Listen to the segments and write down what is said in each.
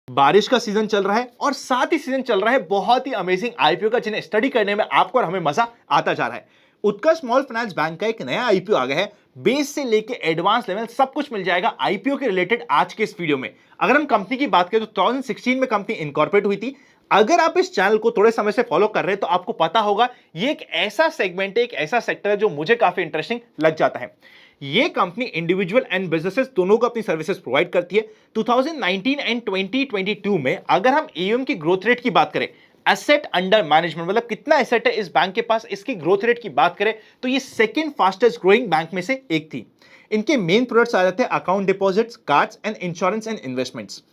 बारिश का सीजन चल रहा है और साथ ही सीजन चल रहा है बहुत ही अमेजिंग आईपीओ का, जिन्हें स्टडी करने में आपको और हमें मजा आता जा रहा है। उत्कर्ष स्मॉल फाइनेंस बैंक का एक नया आईपीओ आ गया है। बेस से लेके एडवांस लेवल सब कुछ मिल जाएगा आईपीओ के रिलेटेड आज के इस वीडियो में। अगर हम कंपनी की बात करें तो 2016 में कंपनी इनकॉर्पोरेट हुई थी। अगर आप इस चैनल को थोड़े समय से फॉलो कर रहे हैं तो आपको पता होगा ये एक ऐसा सेगमेंट है, एक ऐसा सेक्टर है जो मुझे काफी इंटरेस्टिंग लग जाता है। ये कंपनी इंडिविजुअल एंड बिजनेसेस दोनों को अपनी सर्विसेज प्रोवाइड करती है। 2019 एंड 2022 में अगर हम एयूएम की ग्रोथ रेट की बात करें, एसेट अंडर मैनेजमेंट मतलब कितना एसेट है इस बैंक के पास, इसकी ग्रोथ रेट की बात करें तो ये सेकंड फास्टेस्ट ग्रोइंग बैंक में से एक थी। इनके मेन प्रोडक्ट्स आ जाते हैं account deposits, cards and insurance and investments.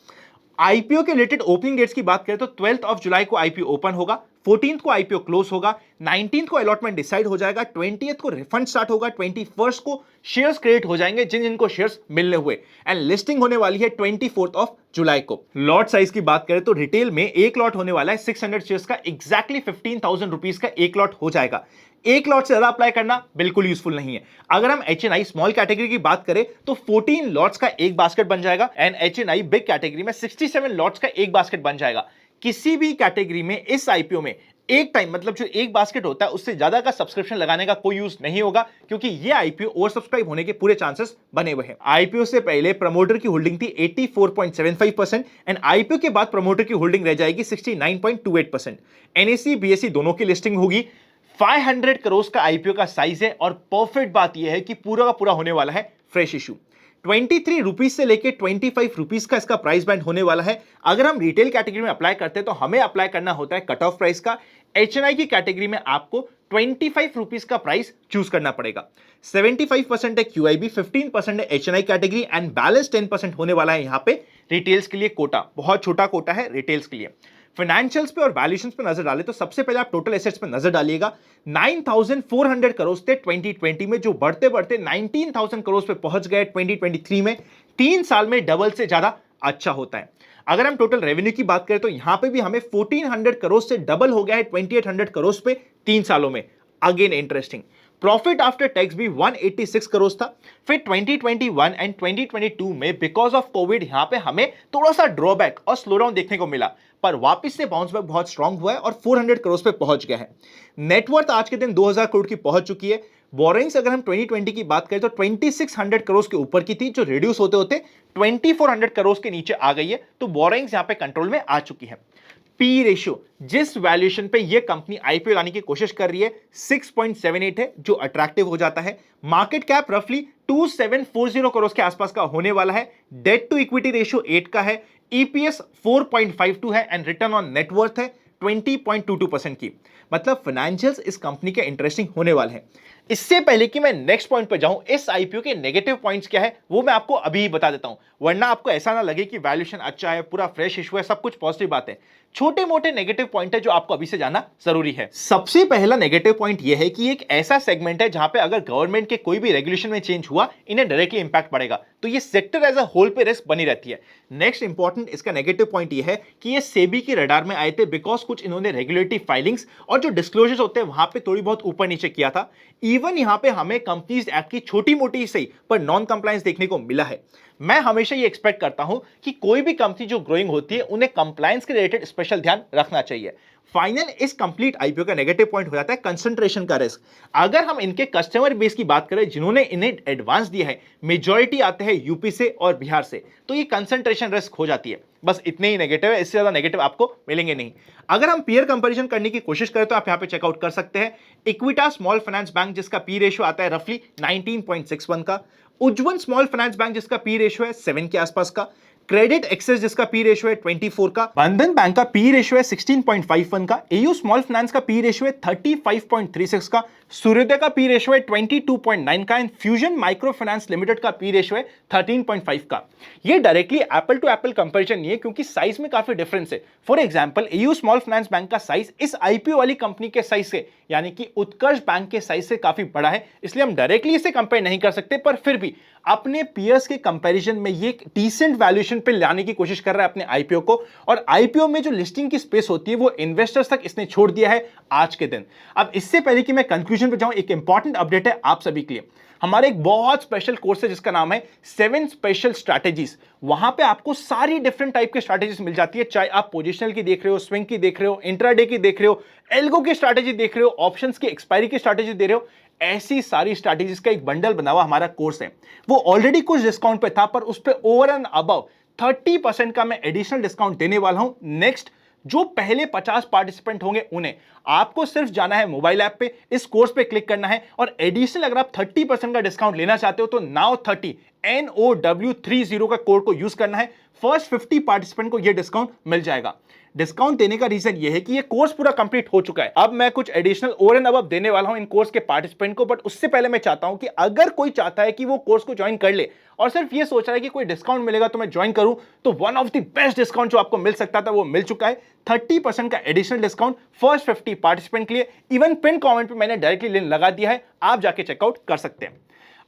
IPO के रिलेटेड ओपनिंग डेट्स की बात करें तो 12 ऑफ जुलाई को आईपीओ ओपन होगा, 14 को आईपीओ क्लोज होगा, 19 को अलॉटमेंट डिसाइड हो जाएगा, 20 को रिफंड स्टार्ट होगा, 21 को शेयर्स क्रेडिट हो जाएंगे जिन जिनको शेयर्स मिलने हुए, एंड लिस्टिंग होने वाली है 24 ऑफ जुलाई को। लॉट साइज की बात करें तो रिटेल में एक लॉट होने वाला है 600 शेयर्स का, एग्जैक्टली 15,000 रुपीज का एक लॉट हो जाएगा। एक लॉट से ज्यादा अप्लाई करना बिल्कुल यूजफुल नहीं है। अगर हम एचएनआई स्मॉल कैटेगरी की बात करें तो 14 लॉट्स का एक बास्केट बन जाएगा, एंड एचएनआई बिग कैटेगरी में 67 लॉट्स का एक बास्केट बन जाएगा। किसी भी कैटेगरी में इस आईपीओ में एक टाइम मतलब जो एक बास्केट होता है उससे ज्यादा का सब्सक्रिप्शन लगाने का कोई यूज नहीं होगा, क्योंकि ये आईपीओ ओवर सब्सक्राइब होने के पूरे चांसेस बने हुए हैं। आईपीओ से पहले प्रमोटर की होल्डिंग थी 84.75% एंड आईपीओ के बाद प्रमोटर की होल्डिंग रह जाएगी 69.28%। एनएसई बीएसई दोनों की लिस्टिंग होगी। 500 करोड़ का आईपीओ का साइज है और परफेक्ट बात यह है कि पूरा का पूरा होने वाला है फ्रेश इशू। 23 रुपीज से लेके 25 रुपीज का इसका प्राइस बैंड होने वाला है। अगर हम रिटेल कैटेगरी में अप्लाई करते हैं तो हमें अप्लाई करना होता है कट ऑफ प्राइस का। एचएनआई की कैटेगरी में आपको 25 रुपीज का प्राइस चूज करना पड़ेगा। 75% है क्यूआईबी, 15% है एचएनआई कैटेगरी एंड बैलेंस 10% होने वाला है यहाँ पे रिटेल्स के लिए कोटा। बहुत छोटा कोटा है रिटेल्स के लिए। फाइनेंशियल्स पे और वैल्यूएशंस पे नजर डालें तो सबसे पहले आप टोटल एसेट्स पे नजर डालिएगा। 9,400 करोड़ थे 2020 में, जो बढ़ते बढ़ते 19,000 करोड़ पे पहुंच गए 2023 में। 3 साल में डबल से ज्यादा अच्छा होता है। अगर हम टोटल रेवेन्यू की बात करें तो यहां पे भी हमें 1400 करोड़ से डबल हो गया है 2800 करोड़ पे 3 सालों में। Again interesting. Profit after tax भी 186 करोड़ था। फिर 2021 एंड 2022 में बिकॉज ऑफ कोविड यहां पे हमें थोड़ा सा ड्रॉबैक और स्लोडाउन देखने को मिला, पर वापस से बाउंस बैक बहुत स्ट्रांग हुआ है और 400 करोड़ पे पहुंच गया है। नेटवर्थ आज के दिन 2000 करोड़ की पहुंच चुकी है। बोरिंग्स अगर हम 2020 की बात करें तो 2600 करोड़ के ऊपर की थी, जो रिड्यूस होते होते 2400 करोड़ के नीचे आ गई है। तो बोरिंग्स यहां पे कंट्रोल में आ चुकी है। पी रेशियो जिस वैल्यूएशन पे ये कंपनी आईपीओ लाने की कोशिश कर रही है 6.78 है, जो अट्रैक्टिव हो जाता है। मार्केट कैप रफली 2740 करोड़ के आसपास का होने वाला है। डेट टू इक्विटी रेशियो 8 का है। ईपीएस 4.52 है एंड रिटर्न ऑन नेटवर्थ है 20.22% की। मतलब फाइनेंशियल्स इस कंपनी के इंटरेस्टिंग होने वाले हैं। इससे पहले कि मैं नेक्स्ट पॉइंट पर जाऊं, इस आईपीओ के नेगेटिव पॉइंट्स क्या है वो मैं आपको अभी ही बता देता हूं, वरना आपको ऐसा ना लगे कि वैल्यूएशन अच्छा है, पूरा फ्रेश इशू है, सब कुछ पॉजिटिव बात है। छोटे मोटे नेगेटिव पॉइंट है जो आपको अभी से जानना जरूरी है। सबसे पहला नेगेटिव पॉइंट यह है कि एक ऐसा सेगमेंट है जहां पे अगर गवर्नमेंट के कोई भी रेगुलेशन में चेंज हुआ, इन्हें डायरेक्टली इंपैक्ट पड़ेगा, तो ये सेक्टर एज अ होल पे रिस्क बनी रहती है। नेक्स्ट इंपॉर्टेंट इसका नेगेटिव पॉइंट यह है कि ये सेबी के रडार में आए थे बिकॉज कुछ इन्होंने रेगुलेटरी फाइलिंग्स और जो डिस्क्लोजर्स होते हैं वहां पे थोड़ी बहुत ऊपर नीचे किया था। इवन यहां पे हमें कंपनीज एक्ट की छोटी मोटी सही पर नॉन कंप्लायंस देखने को मिला है। मैं हमेशा ये एक्सपेक्ट करता हूं कि कोई भी कंपनी जो ग्रोइंग होती है उन्हें कंप्लायंस के रिलेटेड स्पेशल ध्यान रखना चाहिए। फाइनल इस कंप्लीट आईपीओ का नेगेटिव पॉइंट हो जाता है कंसंट्रेशन का रिस्क। अगर हम इनके कस्टमर बेस की बात करें जिन्होंने इन्हें एडवांस दिया है, मेजॉरिटी आते हैं यूपी से और बिहार से, तो ये कंसंट्रेशन रिस्क हो जाती है। बस इतने ही नेगेटिव है, इससे ज्यादा नेगेटिव आपको मिलेंगे नहीं। अगर हम पीयर कंपैरिजन करने की कोशिश करें तो आप यहां पे चेकआउट कर सकते हैं इक्विटा स्मॉल फाइनेंस बैंक जिसका पी रेशियो आता है रफली 19.61 का, उज्जवल स्मॉल फाइनेंस बैंक जिसका पी रेशियो है 7 के आसपास का, क्रेडिट एक्सेस जिसका पी रेशियो है 24 का, बंधन बैंक का पी रेशियो है 16.51 का, एयू स्मॉल फाइनेंस का पी रेशियो है 35.36 का, सूर्योदय का पी रेशियो है 22.9 का and fusion micro finance limited का पी रेशियो है 13.5 का। ये directly apple to apple comparison नहीं है क्योंकि साइज में काफी डिफरेंस है। For example AU small finance bank का साइज इस आईपीओ वाली कंपनी के साइज से यानी कि उत्कर्ष बैंक के साइज से काफी बड़ा है, इसलिए हम डायरेक्टली इसे कंपेयर नहीं कर सकते, पर फिर भी अपने पीयर्स के कंपैरिजन में ये एक डिसेंट वैल्यूएशन पे लाने की कोशिश कर रहा है अपने आईपीओ को। और आईपीओ में जो लिस्टिंग की स्पेस होती है वो इन्वेस्टर्स तक इसने छोड़ दिया है आज के दिन। अब इससे पहले कि मैं कंक्लूजन पे जाऊं, एक इंपॉर्टेंट अपडेट है आप सभी के लिए। हमारे एक बहुत स्पेशल कोर्स है जिसका नाम है 7 स्पेशल स्ट्रैटेजीज। वहां पे आपको सारी डिफरेंट टाइप के स्ट्रैटेजीज मिल जाती है, चाहे आप पोजिशनल की देख रहे हो, स्विंग की देख रहे हो, इंट्राडे की देख रहे हो, एल्गो की स्ट्रैटेजी देख रहे हो, ऑप्शंस की एक्सपायरी की स्ट्रैटेजी दे रहे हो। ऐसी सारी स्ट्रैटेजीज का एक बंडल बना हुआ हमारा कोर्स है। वो ऑलरेडी कुछ डिस्काउंट पे था, पर उस पर ओवर एंड अबव 30% का मैं एडिशनल डिस्काउंट देने वाला हूं। नेक्स्ट जो पहले 50 पार्टिसिपेंट होंगे उन्हें, आपको सिर्फ जाना है मोबाइल ऐप पे, इस कोर्स पे क्लिक करना है और एडिशनल अगर आप 30% का डिस्काउंट लेना चाहते हो तो नाउ 30 NOW30 का कोड को यूज करना है। फर्स्ट 50 पार्टिसिपेंट को यह डिस्काउंट मिल जाएगा। डिस्काउंट देने का रीजन यह है कि ये कोर्स पूरा कंप्लीट हो चुका है। अब मैं कुछ एडिशनल ओवर एंड अबव देने वाला हूं इन कोर्स के पार्टिसिपेंट को, बट उससे पहले मैं चाहता हूं कि अगर कोई चाहता है कि वो कोर्स को ज्वाइन कर ले और सिर्फ ये सोच रहा है कि कोई डिस्काउंट मिलेगा तो मैं ज्वाइन करूं, तो one of the best discount जो आपको मिल सकता था वो मिल चुका है। 30% का एडिशनल डिस्काउंट फर्स्ट 50 पार्टिसिपेंट के लिए। इवन पिन कमेंट पे मैंने डायरेक्टली लिंक लगा दिया है, आप जाके चेकआउट कर सकते हैं।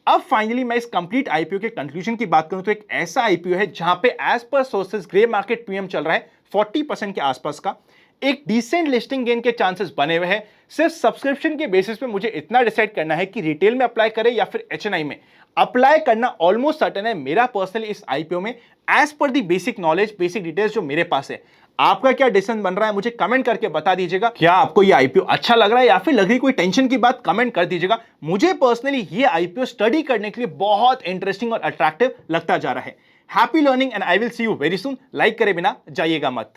अब फाइनली मैं इस कंप्लीट आईपीओ के कंक्लूजन की बात करूं तो एक ऐसा आईपीओ है जहां पे as per sources grey market premium चल रहा है 40% के आसपास का। एक डिसेंट लिस्टिंग गेन के चांसेस बने हुए हैं। सिर्फ सब्सक्रिप्शन के बेसिस पे मुझे इतना डिसाइड करना है कि रिटेल में अप्लाई करें या फिर एचएनआई में अप्लाई करना ऑलमोस्ट सर्टेन है मेरा पर्सनली इस आईपीओ में, as per the basic knowledge, basic details जो मेरे पास है। आपका क्या डिसीजन बन रहा है मुझे कमेंट करके बता दीजिएगा। क्या आपको ये आईपीओ अच्छा लग रहा है या फिर लग रही कोई टेंशन की बात, कमेंट कर दीजिएगा। मुझे पर्सनली ये आईपीओ स्टडी करने के लिए बहुत इंटरेस्टिंग और अट्रैक्टिव लगता जा रहा है। Happy learning and I will see you very soon. Like करे बिना जाइएगा मत।